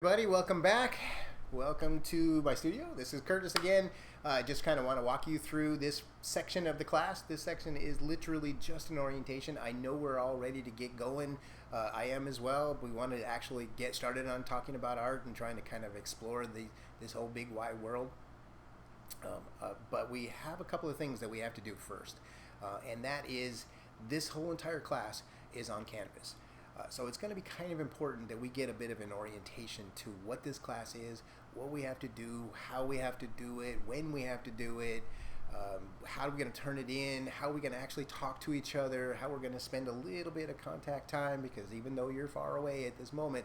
Everybody, welcome back. Welcome to my studio. This is Curtis again. I just kind of want to walk you through this section of the class. This section is literally just an orientation. I know we're all ready to get going. I am as well. We want to actually get started on talking about art and trying to kind of explore this whole big wide world. But we have a couple of things that we have to do first, and that is this whole entire class is on Canvas. So it's going to be kind of important that we get a bit of an orientation to what this class is, what we have to do, how we have to do it, when we have to do it, how are we going to turn it in, how are we going to actually talk to each other, how we're going to spend a little bit of contact time, because even though you're far away at this moment,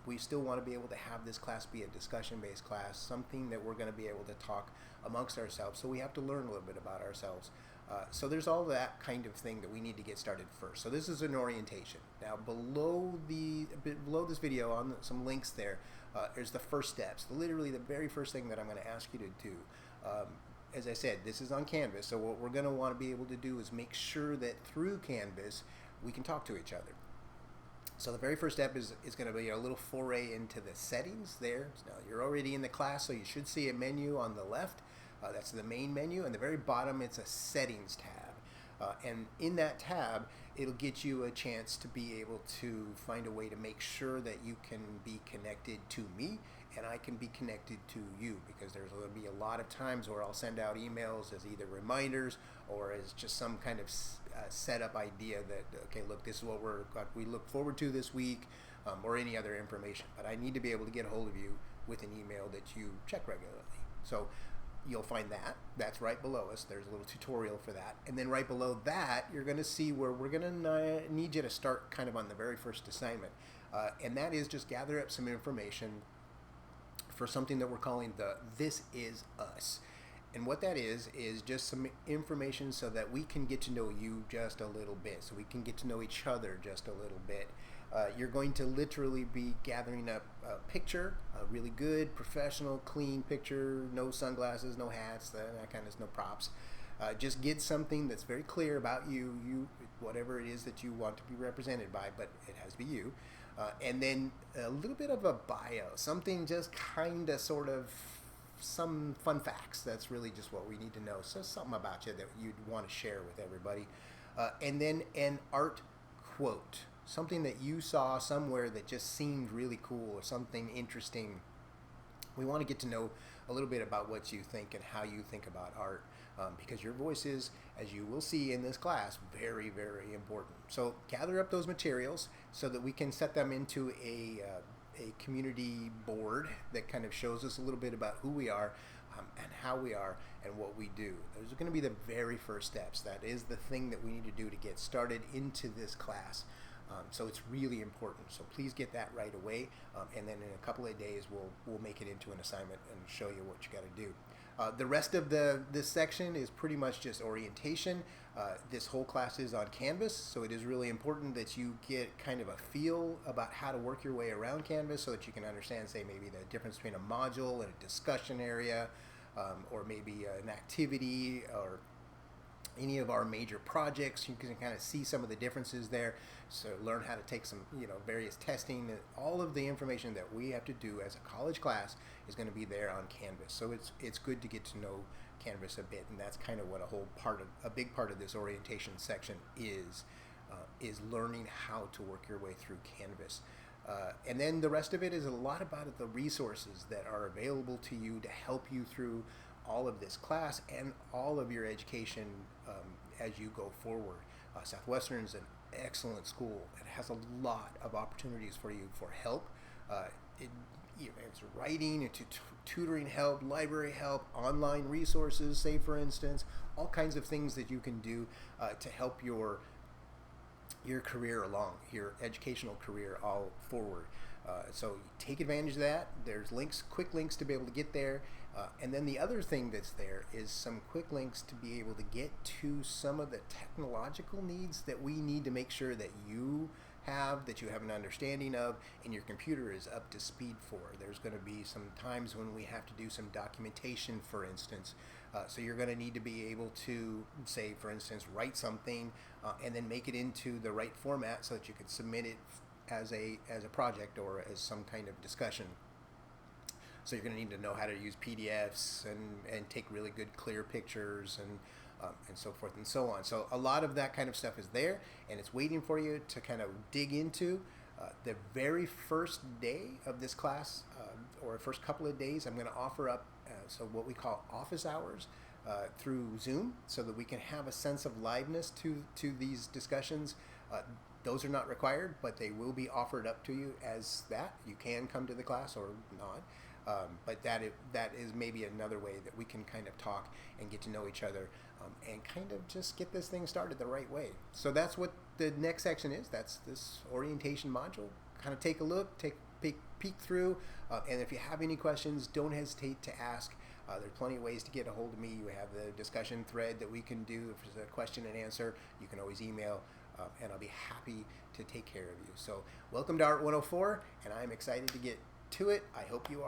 we still want to be able to have this class be a discussion-based class, something that we're going to be able to talk amongst ourselves. So we have to learn a little bit about ourselves. So there's all that kind of thing that we need to get started first. So this is an orientation. Now below this video, on some links there, there's the first steps. Literally the very first thing that I'm going to ask you to do. As I said, this is on Canvas. So what we're going to want to be able to do is make sure that through Canvas we can talk to each other. So the very first step is going to be a little foray into the settings there. Now you're already in the class, so you should see a menu on the left. That's the main menu, and the very bottom it's a settings tab. And in that tab, it'll get you a chance to be able to find a way to make sure that you can be connected to me and I can be connected to you, because there's going to be a lot of times where I'll send out emails as either reminders or as just some kind of setup idea that, okay, look, this is what we look forward to this week, or any other information. But I need to be able to get a hold of you with an email that you check regularly. So you'll find that's right below us. There's a little tutorial for that, and then right below that you're going to see where we're going to need you to start kind of on the very first assignment, and that is just gather up some information for something that we're calling the This Is Us. And what that is just some information so that we can get to know you just a little bit, so we can get to know each other just a little bit. You're going to literally be gathering up a picture, a really good, professional, clean picture, no sunglasses, no hats, that kind of, no props. Just get something that's very clear about you, whatever it is that you want to be represented by, but it has to be you. And then a little bit of a bio, something just kind of sort of some fun facts. That's really just what we need to know. So something about you that you'd want to share with everybody. And then an art quote, something that you saw somewhere that just seemed really cool or something interesting. We want to get to know a little bit about what you think and how you think about art, because your voice is, as you will see in this class, very, very important. So gather up those materials so that we can set them into a community board that kind of shows us a little bit about who we are, and how we are and what we do. Those are going to be the very first steps. That is the thing that we need to do to get started into this class. So it's really important. So please get that right away, and then in a couple of days we'll make it into an assignment and show you what you got to do. The rest of this section is pretty much just orientation. This whole class is on Canvas, so it is really important that you get kind of a feel about how to work your way around Canvas so that you can understand, say, maybe the difference between a module and a discussion area, or maybe an activity, or any of our major projects. You can kind of see some of the differences there. So learn how to take some, various testing. All of the information that we have to do as a college class is going to be there on Canvas. So it's good to get to know Canvas a bit, and that's kind of what a big part of this orientation section is learning how to work your way through Canvas. And then the rest of it is a lot about the resources that are available to you to help you through all of this class and all of your education as you go forward. Southwestern is an excellent school. It has a lot of opportunities for you for help. It's writing, into tutoring help, library help, online resources, say for instance, all kinds of things that you can do to help your career along, your educational career all forward. So take advantage of that. There's quick links to be able to get there. And then the other thing that's there is some quick links to be able to get to some of the technological needs that we need to make sure that you have an understanding of, and your computer is up to speed for. There's going to be some times when we have to do some documentation, for instance. So you're going to need to be able to, say, for instance, write something and then make it into the right format so that you can submit it as a project or as some kind of discussion. So you're going to need to know how to use PDFs and take really good clear pictures and so forth and so on. So a lot of that kind of stuff is there, and it's waiting for you to kind of dig into. The very first day of this class, or first couple of days, I'm going to offer up so what we call office hours through Zoom, so that we can have a sense of liveness to these discussions. Those are not required, but they will be offered up to you as that. You can come to the class or not. But that is maybe another way that we can kind of talk and get to know each other and kind of just get this thing started the right way. So that's what the next section is. That's this orientation module. Kind of take a look, take a peek through, and if you have any questions, don't hesitate to ask. There's plenty of ways to get a hold of me. You have the discussion thread that we can do. If there's a question and answer, you can always email, and I'll be happy to take care of you. So welcome to Art 104, and I'm excited to get to it. I hope you are.